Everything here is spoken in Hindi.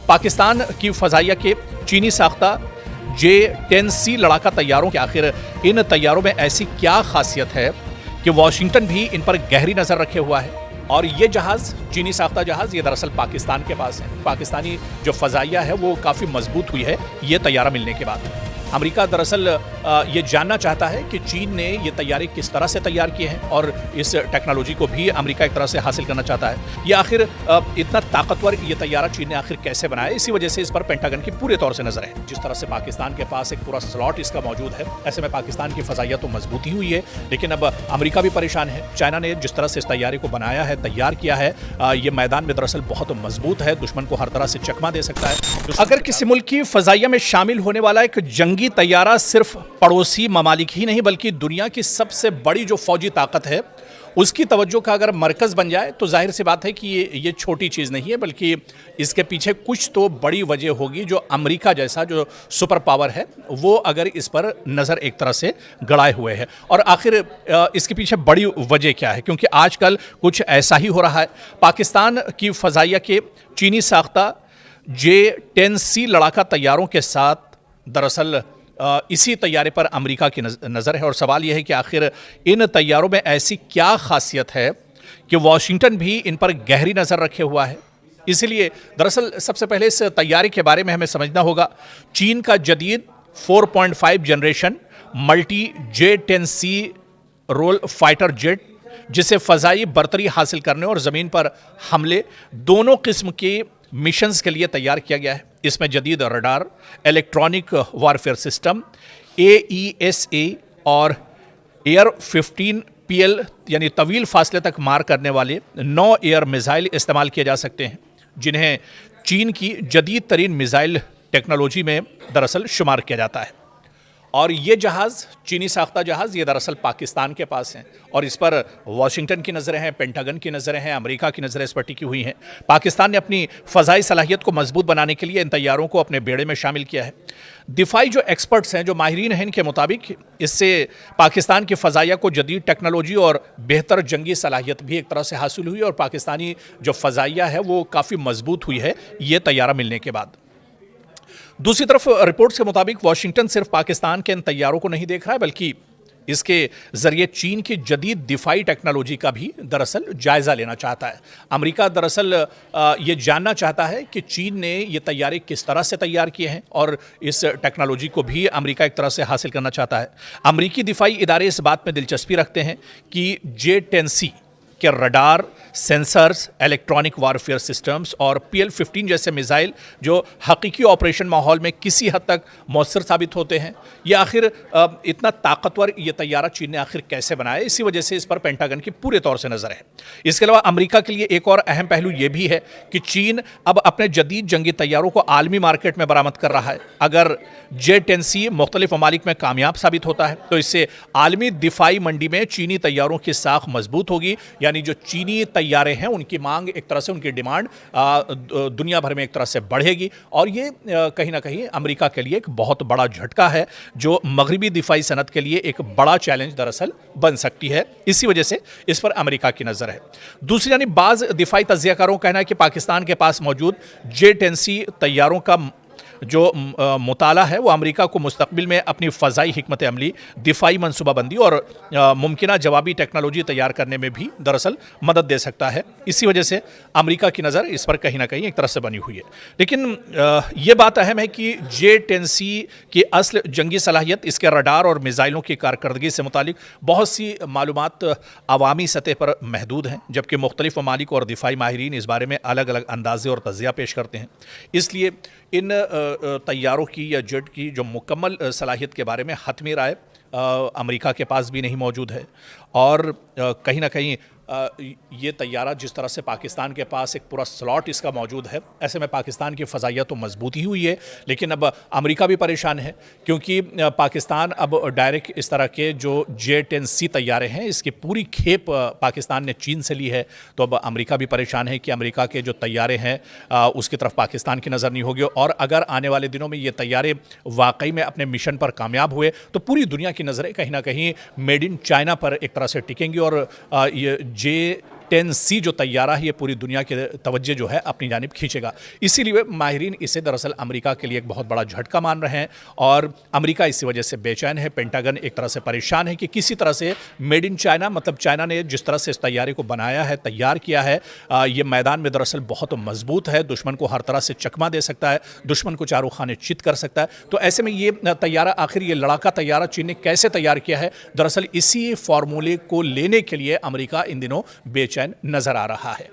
पाकिस्तान की फ़ज़ाइया के चीनी साख्ता J-10C लड़ाका तैयारों के आखिर इन तैयारों में ऐसी क्या खासियत है कि वॉशिंगटन भी इन पर गहरी नज़र रखे हुआ है। और ये जहाज़, चीनी साख्ता जहाज़, ये दरअसल पाकिस्तान के पास है। पाकिस्तानी जो फ़ज़ाइया है वो काफ़ी मजबूत हुई है ये तैयारा मिलने के बाद। अमेरिका दरअसल ये जानना चाहता है कि चीन ने ये तैयारी किस तरह से तैयार किए हैं और इस टेक्नोलॉजी को भी अमेरिका एक तरह से हासिल करना चाहता है। ये आखिर इतना ताकतवर ये तैयारा चीन ने आखिर कैसे बनाया, इसी वजह से इस पर पेंटागन की पूरे तौर से नजर है। जिस तरह से पाकिस्तान के पास एक पूरा स्लॉट इसका मौजूद है, ऐसे में पाकिस्तान की फ़ज़ाइया तो मजबूती हुई है, लेकिन अब अमेरिका भी परेशान है। चाइना ने जिस तरह से इस तैयारी को बनाया है, तैयार किया है, ये मैदान में दरअसल बहुत मजबूत है, दुश्मन को हर तरह से चकमा दे सकता है। अगर किसी मुल्क की फ़ज़ाइया में शामिल होने वाला एक जंगी तैयारा सिर्फ पड़ोसी ममालिक ही नहीं बल्कि दुनिया की सबसे बड़ी जो फौजी ताकत है उसकी तवज्जो का अगर मरकज़ बन जाए, तो जाहिर सी बात है कि ये छोटी चीज़ नहीं है, बल्कि इसके पीछे कुछ तो बड़ी वजह होगी। जो अमेरिका जैसा जो सुपर पावर है वो अगर इस पर नज़र एक तरह से गड़ाए हुए है। और आखिर इसके पीछे बड़ी वजह क्या है, क्योंकि आजकल कुछ ऐसा ही हो रहा है। पाकिस्तान की फ़ज़ाइया के चीनी साख्ता J-10C लड़ाका तैयारों के साथ दरअसल इसी तैयारे पर अमेरिका की नज़र है। और सवाल यह है कि आखिर इन तैयारों में ऐसी क्या खासियत है कि वॉशिंगटन भी इन पर गहरी नज़र रखे हुआ है। इसलिए दरअसल सबसे पहले इस तैयारी के बारे में हमें समझना होगा। चीन का जदीद 4.5 generation multi J-10C role fighter jet, जिसे फ़ज़ाई बर्तरी हासिल करने और ज़मीन पर हमले दोनों किस्म के मिशंस के लिए तैयार किया गया है। इसमें जदीद radar, electronic warfare system, AESA और एयर 15PL यानी तवील फासले तक मार करने वाले 9 एयर मिसाइल इस्तेमाल किए जा सकते हैं, जिन्हें चीन की जदीद तरीन मिसाइल टेक्नोलॉजी में दरअसल शुमार किया जाता है। और ये जहाज़, चीनी साख्ता जहाज़, ये दरअसल पाकिस्तान के पास हैं और इस पर वॉशिंगटन की नज़रें हैं, पेंटागन की नज़रें हैं, अमेरिका की नज़रें इस पर टिकी हुई हैं। पाकिस्तान ने अपनी फ़ज़ाई सलाहियत को मजबूत बनाने के लिए इन तैयारों को अपने बेड़े में शामिल किया है। दिफाई जो एक्सपर्ट्स हैं, जो माहिरीन हैं, इनके मुताबिक इससे पाकिस्तान की फ़ज़ाइया को जदीद टेक्नोलॉजी और बेहतर जंगी सलाहियत भी एक तरह से हासिल हुई और पाकिस्तानी जो फ़ज़ाइया है वो काफ़ी मजबूत हुई है ये तैयारा मिलने के बाद। दूसरी तरफ रिपोर्ट्स के मुताबिक वॉशिंगटन सिर्फ पाकिस्तान के इन तैयारों को नहीं देख रहा है, बल्कि इसके ज़रिए चीन की जदीद दिफाई टेक्नोलॉजी का भी दरअसल जायज़ा लेना चाहता है। अमेरिका दरअसल ये जानना चाहता है कि चीन ने ये तैयारी किस तरह से तैयार किए हैं और इस टेक्नोलॉजी को भी अमेरिका एक तरह से हासिल करना चाहता है। अमेरिकी दिफाई इदारे इस बात में दिलचस्पी रखते हैं कि J-10C के radar, sensors, electronic warfare systems और PL-15 जैसे मिसाइल जो हकीकी ऑपरेशन माहौल में किसी हद तक मौसर साबित होते हैं, ये आखिर इतना ताकतवर ये तैयारा चीन ने आखिर कैसे बनाया, इसी वजह से इस पर पेंटागन की पूरे तौर से नज़र है। इसके अलावा अमेरिका के लिए एक और अहम पहलू ये भी है कि चीन अब अपने जदीद जंगी तैयारों को आलमी मार्केट में बरामद कर रहा है। अगर J-10C मुख्तलिफ ममालिक में कामयाब साबित होता है तो इससे आलमी दिफाई मंडी में चीनी तैयारों की साख मजबूत होगी, यानी जो चीनी तैयारे हैं उनकी मांग एक तरह से, उनकी डिमांड दुनिया भर में एक तरह से बढ़ेगी। और ये कहीं ना कहीं अमेरिका के लिए एक बहुत बड़ा झटका है जो मगरबी दिफाई सनत के लिए एक बड़ा चैलेंज दरअसल बन सकती है। इसी वजह से इस पर अमेरिका की नज़र है। दूसरी यानी बाज़ दिफाई तज्ज़ियाकारों का कहना है कि पाकिस्तान के पास मौजूद J-10C तैयारों का जो मुताला है वो अमेरिका को मुस्तकबिल में अपनी फ़ज़ाई हिकमत अमली, दिफाई मनसूबाबंदी और मुमकिना जवाबी टेक्नोलॉजी तैयार करने में भी दरअसल मदद दे सकता है। इसी वजह से अमेरिका की नज़र इस पर कहीं ना कहीं एक तरह से बनी हुई है। लेकिन ये बात अहम है कि J-10C की असल जंगी सलाहियत, इसके रडार और मिसाइलों की कारकर्दगी से मुतालिक बहुत सी मालूमात अवामी सतह पर महदूद हैं, जबकि मुख्तलिफ ममालिक और दिफाई माहिरीन इस बारे में अलग अलग अंदाजे और तज़िया पेश करते हैं। इसलिए इन तैयारों की या जेट की जो मुकम्मल सलाहियत के बारे में हतमी राय अमेरिका के पास भी नहीं मौजूद है। और कहीं ना कहीं ये तैयारा जिस तरह से पाकिस्तान के पास एक पूरा स्लॉट इसका मौजूद है, ऐसे में पाकिस्तान की फ़ज़ाइया तो मजबूत ही हुई है, लेकिन अब अमेरिका भी परेशान है, क्योंकि पाकिस्तान अब डायरेक्ट इस तरह के जो J-10C तैयारे हैं इसकी पूरी खेप पाकिस्तान ने चीन से ली है। तो अब अमेरिका भी परेशान है कि अमेरिका के जो तैयारे हैं उसकी तरफ पाकिस्तान की नज़र नहीं होगी। और अगर आने वाले दिनों में ये तैयारे वाकई में अपने मिशन पर कामयाब हुए तो पूरी दुनिया की नज़रें कहीं ना कहीं मेड इन चाइना पर एक तरह से टिकेंगी और ये 10C जो तैयारा है ये पूरी दुनिया के तवज्जो जो है अपनी जानिब खींचेगा। इसीलिए माहिरीन इसे दरअसल अमेरिका के लिए एक बहुत बड़ा झटका मान रहे हैं और अमेरिका इसी वजह से बेचैन है। पेंटागन एक तरह से परेशान है कि किसी तरह से मेड इन चाइना, मतलब चाइना ने जिस तरह से इस तैयारी को बनाया है, तैयार किया है, ये मैदान में दरअसल बहुत मजबूत है, दुश्मन को हर तरह से चकमा दे सकता है, दुश्मन को चारों खाने चित कर सकता है। तो ऐसे में ये तैयारा, आखिर ये लड़ाका तैयारा चीन ने कैसे तैयार किया है, दरअसल इसी फॉर्मूले को लेने के लिए अमेरिका इन दिनों बेचैन नजर आ रहा है।